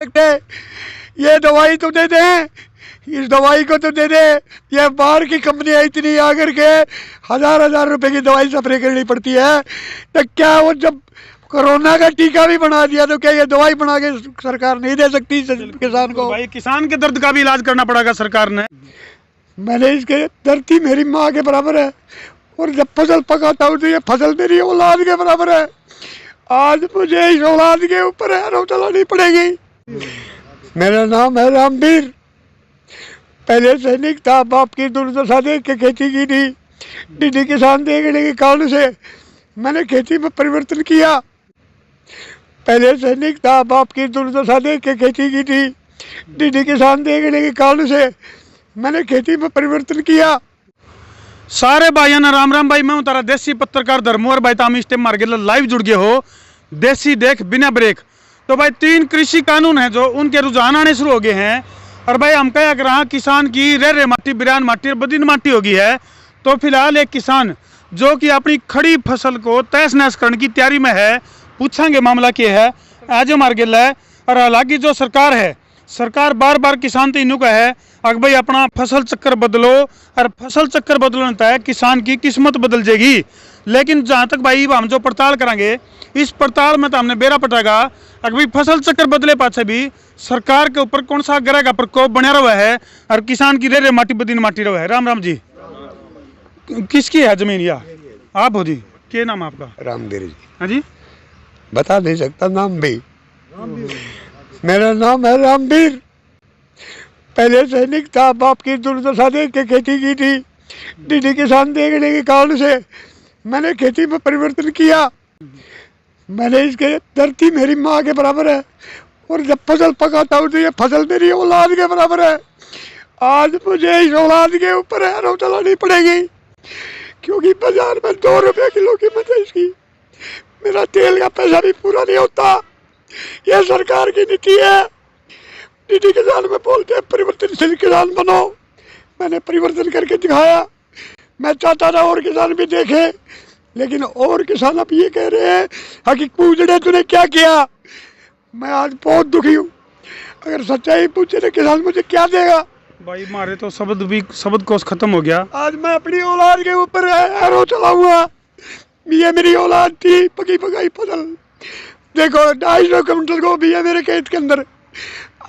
सकते, ये दवाई तो दे दें, इस दवाई को तो दे दे। ये बाहर की कंपनियां इतनी आकर के हजार रुपए की दवाई स्प्रे करनी पड़ती है, तो क्या वो जब कोरोना का टीका भी बना दिया तो क्या ये दवाई बना के सरकार नहीं दे सकती किसान को? भाई किसान के दर्द का भी इलाज करना पड़ेगा सरकार ने। मैंने इसके धरती मेरी माँ के बराबर है, और जब फसल पकाता हूँ तो ये फसल मेरी औलाद के बराबर है। आज मुझे इस औलाद के ऊपर हैरो चलानी पड़ेगी। मेरा नाम है रामवीर, पहले सैनिक था, बाप की दुर्दशा देख के खेती की थी। डीडी किसान देखने के कारण से मैंने खेती में परिवर्तन किया। पहले सैनिक था, बाप की दुर्दशा देख के खेती की थी। डीडी किसान देखने के कारण से मैंने खेती में परिवर्तन किया। सारे भाइयों ने राम राम भाई, मैं हूं तारा देसी पत्रकार धर्मवर भाई। ताम इस टाइम मार के लाइव जुड़ गए हो देसी देख बिना ब्रेक। तो भाई 3 कृषि कानून हैं जो उनके रुझान आने शुरू हो गए हैं। और भाई हम क्या रहा किसान की रे माटी, बिरान माटी और बदीन माटी होगी है। तो फिलहाल एक किसान जो कि अपनी खड़ी फसल को तहस नहस करने की तैयारी में है, पूछेंगे मामला क्या है आज मार गेल है। और हालांकि जो सरकार है, सरकार बार बार किसान तो इनू का है अगर भाई अपना फसल चक्कर बदलो, और फसल चक्कर बदलने तय किसान की किस्मत बदल जाएगी। लेकिन जहाँ तक भाई हम जो पड़ताल करेंगे, इस पड़ताल में तो हमने बेरा पटागा अगर भाई फसल चक्कर बदले पाछे भी सरकार के ऊपर कौन सा ग्रह का प्रकोप बना रहा है और किसान की रे माटी बदीन माटी रहा है। राम राम जी, किसकी है जमीन? या आप हो जी? क्या नाम है आपका? रामवीर जी। हाँ जी, बता नहीं सकता नाम भी। मेरा नाम है रामवीर, पहले सैनिक था, बाप की दुर्दशा देख के खेती की थी। डीडी किसान देखने के कारण से मैंने खेती में परिवर्तन किया। मैंने इसके धरती मेरी माँ के बराबर है, और जब फसल पकाता हूँ तो ये फसल मेरी औलाद के बराबर है। आज मुझे इस औलाद के ऊपर हैरो चलानी पड़ेगी, क्योंकि बाजार में 2 रुपये किलो कीमत है इसकी। मेरा तेल का पैसा भी पूरा नहीं होता। ये सरकार की नीति है। डीडी किसान में बोलते हैं परिवर्तनशील किसान बनो, मैंने परिवर्तन करके दिखाया। मैं चाहता था और किसान भी देखे, लेकिन और किसान अब ये कह रहे हैं कि पूजड़े तूने क्या किया। मैं आज बहुत दुखी हूँ। अगर सच्चाई पूछे तो किसान मुझे क्या देगा? भाई मारे तो शब्द कोश खत्म हो गया। आज मैं अपनी औलाद के ऊपर हैरो चलाऊंगा। ये मेरी औलाद थी, पकी पकाई फसल। देखो 250 क्विंटल को भी है मेरे खेत के अंदर।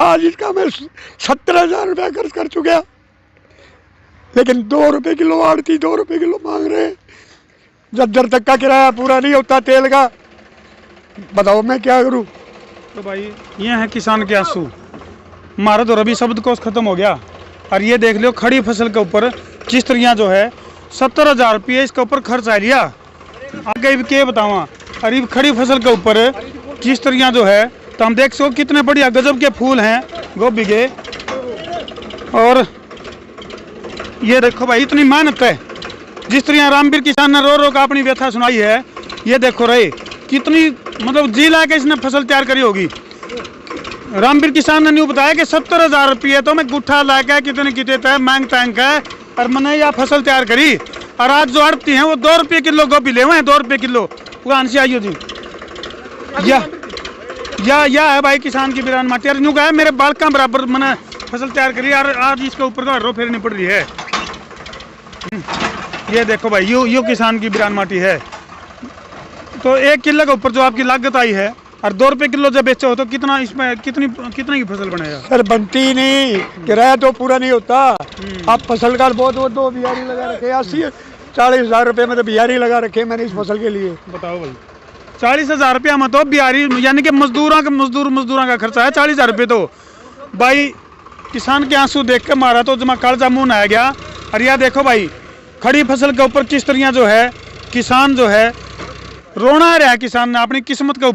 आज इसका मैं 70,000 रुपया खर्च कर चुका, लेकिन 2 रुपये किलो आड़ती 2 रुपये किलो मांग रहे हैं। जब दर तक का किराया पूरा नहीं होता तेल का, बताओ मैं क्या करूं? तो भाई ये है किसान के आंसू। मारा तो रबी शब्द कोश खत्म हो गया। और ये देख लो खड़ी फसल के ऊपर किस तरह जो है 70,000 रुपये इसके ऊपर खर्च आ लिया। आगे भी क्या बतावा, अरे खड़ी फसल के ऊपर किस तरह जो है, तो हम देख सको कितने बढ़िया गजब के फूल हैं गोभी के। और ये देखो भाई इतनी मेहनत है, जिस तरह रामवीर किसान ने रो रो का अपनी व्यथा सुनाई है। ये देखो रहे कितनी मतलब जी ला के इसने फसल तैयार करी होगी। रामवीर किसान ने न्यू बताया कि 70,000 रुपये तो मैं गुट्ठा ला के कितने किते थे मांग तैंक है, और मैंने यह फसल तैयार करी। और आज जो आड़ती हैं वो 2 रुपये किलो गोभी ले हुए हैं, 2 रुपये किलो। पुरान से आइयो जी, या है भाई किसान की बिरान माटी। और न्यू कहा मेरे बालका बराबर मैंने फसल तैयार करी, और आज इसके ऊपर तो हर्रो फेरनी पड़ रही है। ये देखो भाई यू किसान की बिरान माटी है। तो 1 किलो के ऊपर जो आपकी लागत आई है, और 2 रुपये किलो जब बेचो तो कितना इसमें कितनी की फसल बनेगा? सर बनती नहीं, किराया तो पूरा नहीं होता। आप फसल का बहुत वो 2 बिहारी लगा रखे, 80-40 रुपये में तो बिहारी लगा रखे मैंने इस फसल के लिए। बताओ भाई 40,000 रुपया में तो बिहारी यानी कि मजदूरों का खर्चा है 40,000 रुपये। तो भाई किसान के आंसू देख के मारा तो जमा कालजा मुंह आ गया। और यह देखो भाई खड़ी फसल के ऊपर किस तरह जो है किसान जो है रोना आ रहा है। किसान ने अपनी किस्मत के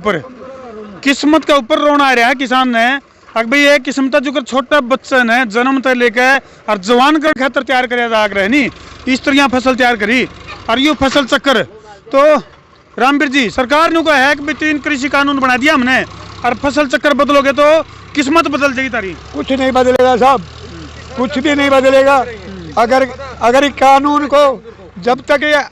ऊपर रोना आ रहा है किसान ने। अगर भाई एक किस्मत जो छोटा बच्चा ने जन्म तक लेकर और जवान कर खातर तैयार कर रहे नहीं, इस तरह फसल तैयार करी। और यू फसल चक्कर तो रामवीर जी सरकार ने कहा है कि 3 कृषि कानून बना दिया हमने, और फसल चक्कर बदलोगे तो किस्मत बदल जाएगी तारी। कुछ नहीं बदलेगा साहब, कुछ भी नहीं बदलेगा। अगर कानून को जब तक ये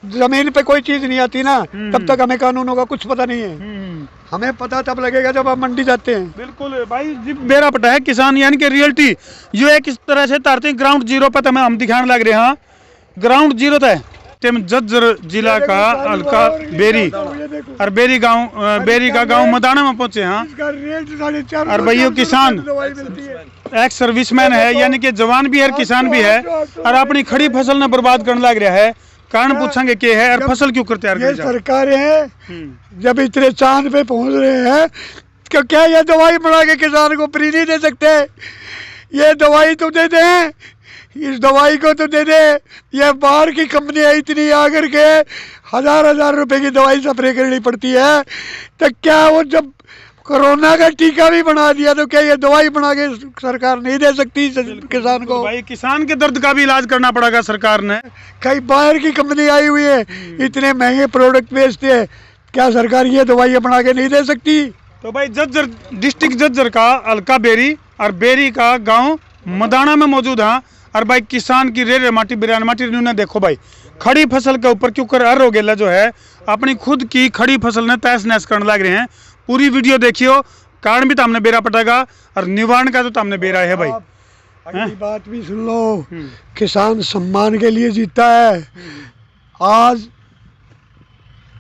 जमीन पे कोई चीज नहीं आती ना, तब तक हमें कानूनों का कुछ पता नहीं है। हमें पता तब लगेगा जब हम मंडी जाते हैं। बिल्कुल भाई जी, मेरा पता है किसान यानी कि रियलिटी जो है किस तरह से तारते ग्राउंड जीरो पर हम दिखाने लग रहे हैं। ग्राउंड जीरो तक जज्जर जिला का हल्का बेरी और बेरी का गांव मदाना में पहुंचे हैं। और भैया किसान एक सर्विसमैन है, यानी कि जवान भी है किसान भी है, और अपनी खड़ी फसल ने बर्बाद करने लग रहा है। कारण पूछेंगे क्या है और फसल क्यों करते हैं? ये सरकारें हैं जब इतने चांद पे पहुंच रहे हैं, क्या ये दवाई बना के किसान को फ्री नहीं दे सकते? ये दवाई तो दे दें, इस दवाई को तो दे दे। ये बाहर की कंपनियां इतनी आकर के हजार रुपए की दवाई स्प्रे करनी पड़ती है, तो क्या वो जब कोरोना का टीका भी बना दिया तो क्या ये दवाई बना के सरकार नहीं दे सकती किसान को? भाई किसान के दर्द का भी इलाज करना पड़ेगा सरकार ने। कई बाहर की कंपनी आई हुई है, इतने महंगे प्रोडक्ट बेचते हैं, क्या सरकार ये दवाइयाँ बना के नहीं दे सकती? तो भाई जज्जर डिस्ट्रिक्ट जज्जर का हल्का बेरी और बेरी का गांव मदाना में मौजूद है। और भाई किसान की रेरे माटी बिरान माटी ने देखो भाई खड़ी फसल के ऊपर क्यों कर हर हो गेला जो है अपनी खुद की खड़ी फसल ने तहस नहस करने लग रहे हैं। पूरी वीडियो देखियो, कारण भी तो हमने बेरा पटेगा और निवारण का तो हमने बेरा है भाई। अगली बात भी सुन लो, किसान सम्मान के लिए जीता है। आज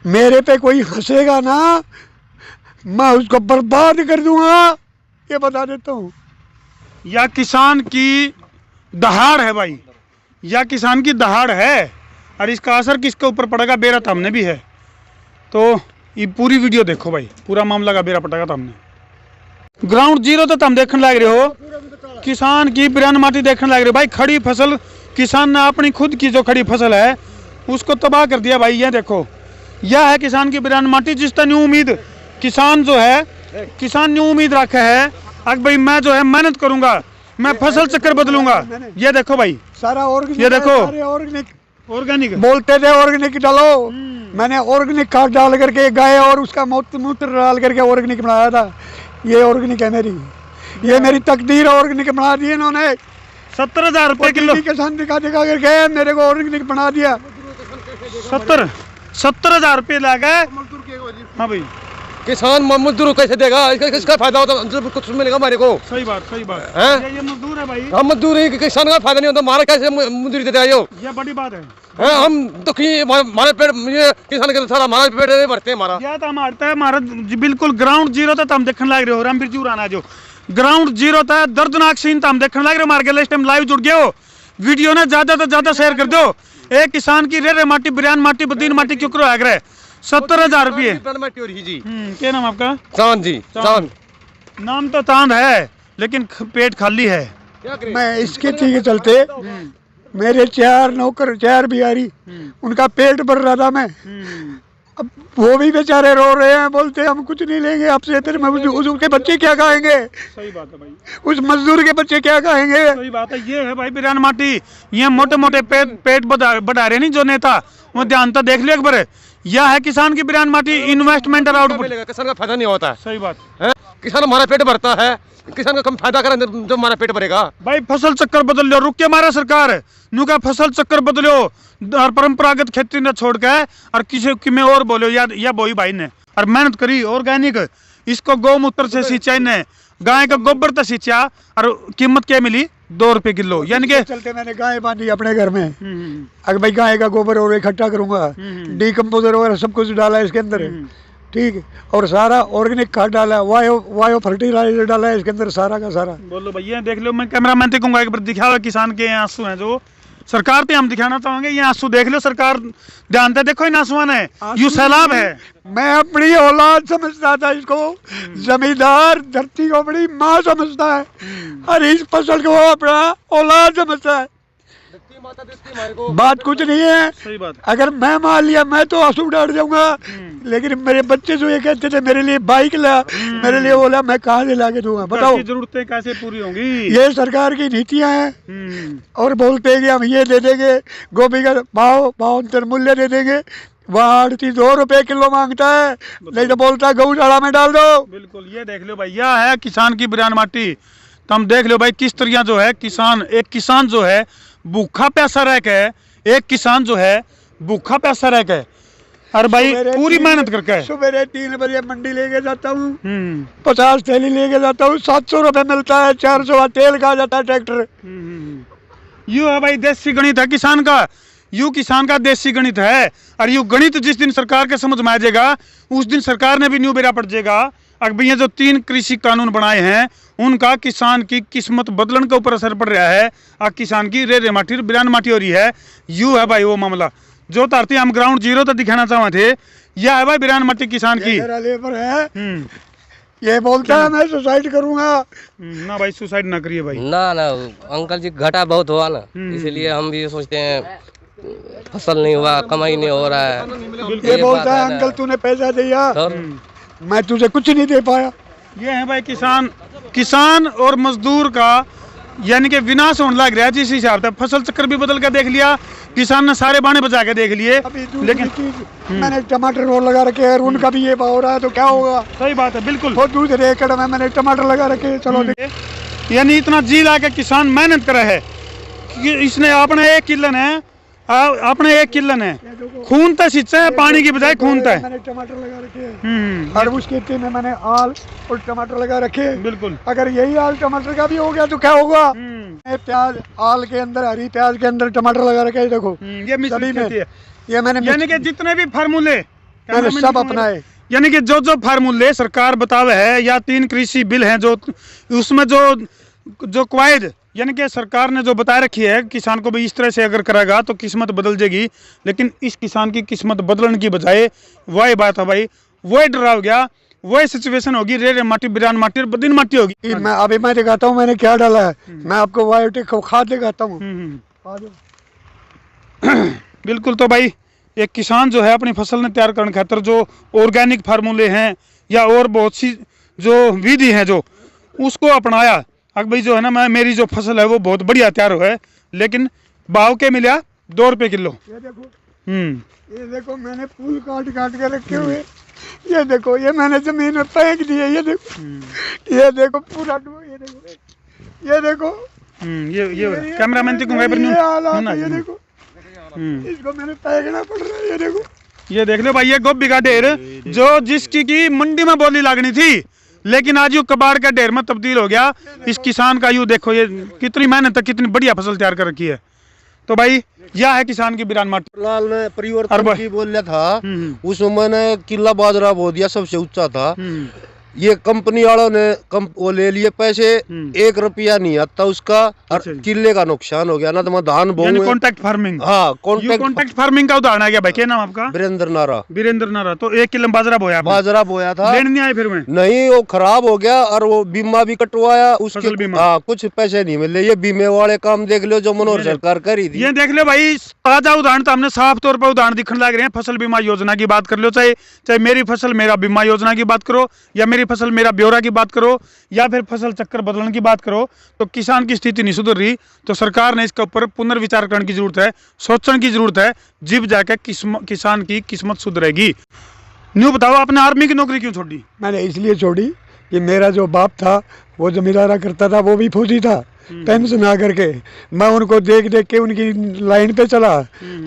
मेरे पे कोई हंसेगा ना, मैं उसको बर्बाद कर दूंगा, ये बता देता हूँ। या किसान की दहाड़ है भाई, या किसान की दहाड़ है, और इसका असर किसके ऊपर पड़ेगा बेरा तो हमने भी है। तो ये पूरी वीडियो देखो भाई, पूरा मामला का बेरा पटेगा तो हमने। ग्राउंड जीरो तो हम देखने लग रहे हो, किसान की बिरान माटी देखने लग रहे हो भाई। खड़ी फसल किसान ने अपनी खुद की जो खड़ी फसल है उसको तबाह कर दिया भाई। ये देखो, यह है किसान की बिरान माटी, जिस तरह न्यू उम्मीद किसान जो है, किसान न्यू उम्मीद रखा है अब भाई मैं जो है मेहनत करूंगा, मैं फसल चक्कर बदलूंगा। ये देखो भाई सारा ऑर्गेनिक, ये देखो ऑर्गेनिक बोलते थे, ऑर्गेनिक डालो, मैंने ऑर्गेनिक खाद डाल करके गाय और उसका मूत्र डाल करके ऑर्गेनिक बनाया था। ये ऑर्गेनिक है मेरी, ये मेरी तकदीर ऑर्गेनिक बना दी इन्होंने। 70,000 रुपए किलो किसान दिखा करके मेरे को ऑर्गेनिक बना दिया। 70,000 रुपये लगा। हाँ भाई, किसान मजदूर कैसे देगा? इसका फायदा होता जब कुछ मिलेगा हमारे को। सही बात है। ये मजदूर है भाई, हम मजदूर है, किसान का फायदा नहीं होता, हमारा कैसे मजदूरी देते हैं? ये बड़ी बात है। हम दुखी, हमारे पेट ये किसान के सारा हमारा पेट नहीं भरते हमारा। या तो हमारा बिल्कुल ग्राउंड जीरो था, हम देखने लग रहे हो रामवीर जी राना जो ग्राउंड जीरो था, दर्दनाक सीन हम देखने लग रहे हो। हमारे इस टाइम लाइव जुड़ गए हो, वीडियो ने ज्यादा से ज्यादा शेयर कर दो। एक किसान की रेरे माटी बिरान माटी बदीन माटी क्यों करो आगरा 70,000 रुपये। क्या नाम आपका? चांद जी। चांद नाम तो चांद है, लेकिन पेट खाली है। मैं इसके ठीक चलते मेरे 4 नौकर 4 बिहारी, उनका पेट भर रहा था मैं। अब वो भी बेचारे रो रहे हैं, बोलते हम कुछ नहीं लेंगे आपसे, फिर मैं उसके बच्चे क्या खाएंगे? सही बात है भाई, उस मजदूर के बच्चे क्या खाएंगे? सही बात है। ये है भाई बिरान माटी, ये मोटे मोटे पेट बढ़ा रहे नहीं जो नेता, वो ध्यान तो देख लिया एक बार। यह है किसान की बिरान माटी, इन्वेस्टमेंट और आउटपुट। किसान का फायदा नहीं होता है। सही बात है। किसान हमारा पेट भरता है, किसान का कम फायदा करें जब हमारा पेट भरेगा। भाई फसल चक्कर बदल लो, रुक के हमारा सरकार नु का फसल चक्कर बदलो और परंपरागत खेती न छोड़ के और किसी में और बोलो या बोई भाई ने और मेहनत करी ऑर्गेनिक, इसको गौमूत्र से सिंचाई ने, गाय का गोबर से सिंचा और कीमत क्या मिली 2 रुपए किलो। यानी कि चलते मैंने गाय बांधी अपने घर में। अगर भाई गाय का गोबर और इकट्ठा करूंगा, डीकम्पोजर वगैरह सब कुछ डाला इसके अंदर, ठीक है, और सारा ऑर्गेनिक खाद डाला, वायो फर्टिलाइजर डाला है इसके अंदर, सारा का सारा। बोलो भैया देख लो, मैं कैमरामैन से कहूंगा एक बार दिखाओ किसान के आंसू हैं जो सरकार पे हम दिखाना चाहेंगे। ये आंसू देख लो, सरकार ध्यान से देखो, इन आंसुओं ने यू सैलाब है। मैं अपनी औलाद समझता था इसको, जमींदार धरती को अपनी माँ समझता है और इस फसल को अपना औलाद समझता है। बात कुछ नहीं है। सही बात। अगर मैं मान लिया मैं तो आंसू डाल जाऊंगा, लेकिन मेरे बच्चे जो ये कहते थे मेरे लिए बाइक ला, मेरे लिए बोला, मैं कहाँ से ला के दूंगा बताओ? जरूरतें कैसे पूरी होंगी? ये सरकार की नीतियां हैं। और बोलते हैं कि हम ये दे देंगे, गोभी का भाव मूल्य दे देंगे, वहाँ 2 रुपए किलो मांगता है, नहीं तो बोलता है गौशाला में डाल दो। बिल्कुल, ये देख लो भैया है किसान की बिरान माटी। तो हम देख लो भाई किस तरह जो है किसान, एक किसान जो है भूखा प्यासा रह के, एक किसान जो है भूखा प्यासा रह के और भाई पूरी मेहनत करके। सुबह 3 बजे मंडी लेके जाता हूँ, 50 थैली लेके जाता हूँ, 700 रुपये मिलता है, 400 तेल का जाता है ट्रैक्टर। यू है भाई देसी गणित है किसान का, यू किसान का देसी गणित है। और यू गणित जिस दिन सरकार के समझ में आ जाएगा उस दिन सरकार ने भी न्यू बेरा पड़ जाएगा। अब ये जो 3 कृषि कानून बनाए हैं उनका किसान की किस्मत बदलन के ऊपर असर पड़ रहा है। और किसान की रे माटी बिरान माटी हो रही है। यू है भाई वो मामला जो धरती हम ग्राउंड जीरो तक दिखाना चाहते थे। यह है भाई बिरान माटी किसान की। लेबर है, ये बोलता है मैं सुसाइड करूंगा। ना भाई सुसाइड ना करिए भाई। ना ना अंकल जी घाटा बहुत हुआ ना, इसलिए हम भी सोचते हैं फसल नहीं हुआ, कमाई नहीं हो रहा है। ये बोलता है अंकल तूने पैसा दिया, मैं तुझे कुछ नहीं दे पाया। ये है भाई किसान और मजदूर का यानी कि विनाश होने लग रहा है। जिस हिसाब से फसल चक्कर भी बदल के देख लिया, किसान ने सारे बाणे बजा के देख लिए। लेकिन मैंने टमाटर रोल लगा रखे हैं, उनका भी ये भाव हो रहा है तो क्या होगा। सही बात है बिल्कुल। और दूसरे एकड़ में मैंने टमाटर लगा रखे। चलो यानी इतना जी ला के किसान मेहनत करे है कि इसने अपने एक किलन है खून तो सिंचा है, पानी की बजाय खून तो है। मैंने टमाटर लगा रखे हैं और उस खेती में मैंने आल और टमाटर लगा रखे हैं। बिल्कुल। अगर यही आल टमाटर का भी हो गया तो क्या होगा। प्याज आल के अंदर, हरी प्याज के अंदर टमाटर लगा रखे हैं। देखो ये मिश्रित खेती है। ये मैंने यानी कि जितने भी फार्मूले मैंने सब अपनाए, यानी कि जो फार्मूले सरकार बतावे है या 3 कृषि बिल हैं जो उसमें जो कवायद यानी कि सरकार ने जो बता रखी है किसान को भी इस तरह से अगर करेगा तो किस्मत बदल जाएगी। लेकिन इस किसान की किस्मत बदलने की बजाय वही बात है भाई, वही डरा हो गया, वही सिचुएशन होगी। रे माटी बिरान माटी और बदिन माटी होगी। मैं दिखाता हूँ मैंने क्या डाला है। मैं आपको बायोटिक खाद दिखाता हूँ। बिल्कुल। तो भाई एक किसान जो है अपनी फसल ने तैयार करने खातर जो ऑर्गेनिक फार्मूले हैं या और बहुत सी जो विधि है जो उसको अपनाया। अब भाई जो है ना मेरी जो फसल है वो बहुत बढ़िया तैयार हुआ है। लेकिन भाव के मिला 2 रुपये किलो। ये देखो मैंने फूल काट के रखे हुए। ये देखो ये मैंने जमीन में फेंक दिए। ये देखो पूरा ये देखो ये कैमरामैन दिखूंगा ये देखो इसको मैंने फेंकना पड़ रहा है। ये देखो ये देख लो भाई, ये गोभी का ढेर जो जिसकी की मंडी में बोली लागनी थी लेकिन आज यू कबाड़ का ढेर में तब्दील हो गया। इस किसान का यू देखो ये कितनी मेहनत है, कितनी बढ़िया फसल तैयार कर रखी है। तो भाई यह है किसान की बिरान माटी। लाल ने परिवर्तन की बोल रहा था, उसमें मैंने किला बाजरा बो दिया, सबसे ऊंचा था। ये कंपनी वालों ने वो ले लिए पैसे, 1 रुपया नहीं आता उसका और किले का नुकसान हो गया ना। तो मैं धान बोऊंगा कॉन्ट्रैक्ट फार्मिंग। हाँ कॉन्ट्रैक्ट फार्मिंग का उदाहरण है क्या भाई? क्या नाम आपका? वीरेंद्र नारा। तो 1 किलो बाजरा बोया था, लेने नहीं आए फिर में? नहीं, वो खराब हो गया और वो बीमा भी कटवाया उसके। हाँ, कुछ पैसे नहीं मिले। ये बीमे वाले काम देख लो जो मनोहर सरकार करी थी। ये देख लो भाई, ताजा उदाहरण तो हमने साफ तौर पर उदाहरण दिखने लग रहे हैं। फसल बीमा योजना की बात कर लो, चाहे मेरी फसल मेरा बीमा योजना की बात करो या मेरी फसल मेरा ब्यौरा की बात करो या फिर फसल चक्कर बदलने की बात करो, तो किसान की स्थिति नहीं सुधर रही। तो सरकार ने इसके ऊपर पुनर्विचार करने की जरूरत है, सोचने की जरूरत है। जब जाके किसान की किस्मत सुधरेगी। न्यू बताओ, आपने आर्मी की नौकरी क्यों छोड़ी? मैंने इसलिए छोड़ी कि मेरा जो बाप था वो जमींदारा करता था, वो भी फौजी था। पेंशन आ करके मैं उनको देख के उनकी लाइन पे चला,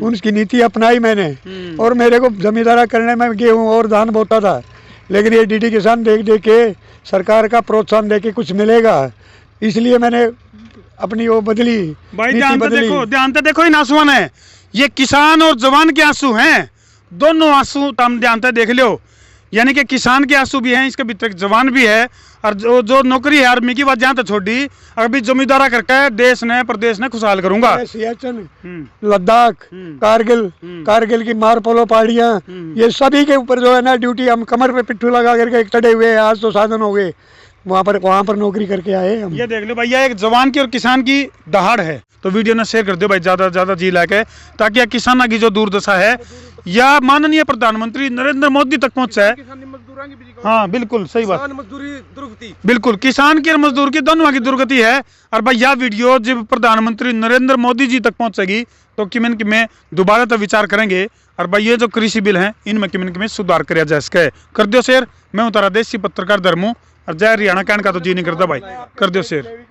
उनकी नीति अपनाई मैंने। और मेरे को जमींदारा करने में गेहूँ और धान बोता था। लेकिन ये डीडी किसान देख के सरकार का प्रोत्साहन दे के कुछ मिलेगा, इसलिए मैंने अपनी वो बदली। भाई ध्यान से देखो, इन आंसुओं है ये किसान और जवान के आंसू हैं। दोनों आंसू तुम ध्यान से देख लो, यानी कि किसान के आंसू भी हैं, इसके भीतर जवान भी है। और जो नौकरी है आर्मी की, वह जहाँ तक छोड़ी अभी जमींदारा करके देश ने प्रदेश ने खुशहाल करूंगा। सियाचिन, लद्दाख, कारगिल की मारपोलो पहाड़ियाँ, ये सभी के ऊपर जो है ना ड्यूटी हम कमर पे पिट्ठू लगा करके चढ़े हुए हैं। आज तो साधन हो गए, वहाँ पर नौकरी करके आए हम। ये देख लो भैया, एक जवान की और किसान की दहाड़ है। तो वीडियो ने शेयर कर दो भाई, ज्यादा से ज्यादा जी लाके, ताकि किसानों की जो दुर्दशा है या माननीय प्रधानमंत्री नरेंद्र मोदी तक पहुँच जाए। हाँ बिल्कुल सही बात, बिल्कुल किसान की और मजदूर की दोनों की दुर्गति है। और भाई यह वीडियो जब प्रधानमंत्री नरेंद्र मोदी जी तक पहुंचेगी तो किमेन किमें दोबारा तो विचार करेंगे। और भाई ये जो कृषि बिल हैं इनमें किमेन किमें सुधार किया जा सके। कर दो शेयर। मैं हूँ तारा देसी पत्रकार धर्मू, और जय हरियाणा कहने का तो जी नहीं करता भाई, कर दो शेयर।